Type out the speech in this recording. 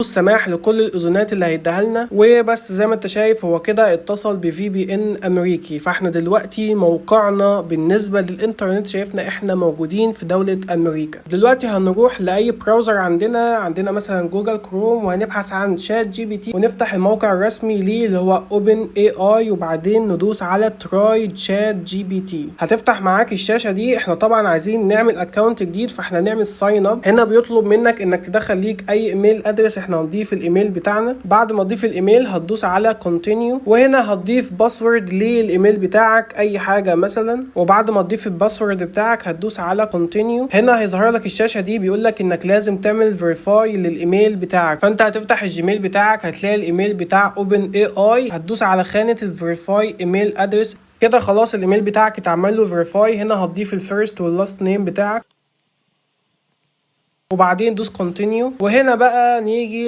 سماح لكل الاذونات اللي هيديها لنا. وبس زي ما انت شايف هو كده اتصل بفي بي ان امريكي. فاحنا دلوقتي موقعنا بالنسبه للانترنت شايفنا احنا موجودين في دوله امريكا. دلوقتي هنروح لاي براوزر عندنا مثلا جوجل كروم، وهنبحث عن شات جي بي تي، ونفتح الموقع الرسمي ليه اللي هو اوبن اي اي، وبعدين ندوس على تراي شات جي بي تي. هتفتح معاك الشاشه دي. احنا طبعا عايزين نعمل اكونت جديد، فاحنا نعمل ساين اب. هنا بيطلب منك انك تدخل ليك اي ايميل ادرس. احنا هنضيف الايميل بتاعنا. بعد ما تضيف الايميل هتدوس على كونتينيو، وهنا هتضيف باسورد للايميل بتاعك اي حاجه مثلا. وبعد ما تضيف الباسورد بتاعك هتدوس على كونتينيو. هنا هيظهر لك الشاشه دي بيقول لك انك لازم تعمل فيريفاي للايميل بتاعك. فانت هتفتح الجيميل بتاعك هتلاقي الايميل بتاع اوبن اي اي، هتدوس على خانه الفيريفاي ايميل ادرس. كده خلاص الايميل بتاعك اتعمل له فيريفاي. هنا هتضيف الفيرست واللاست نيم بتاعك، وبعدين دوس كونتينيو. وهنا بقى نيجي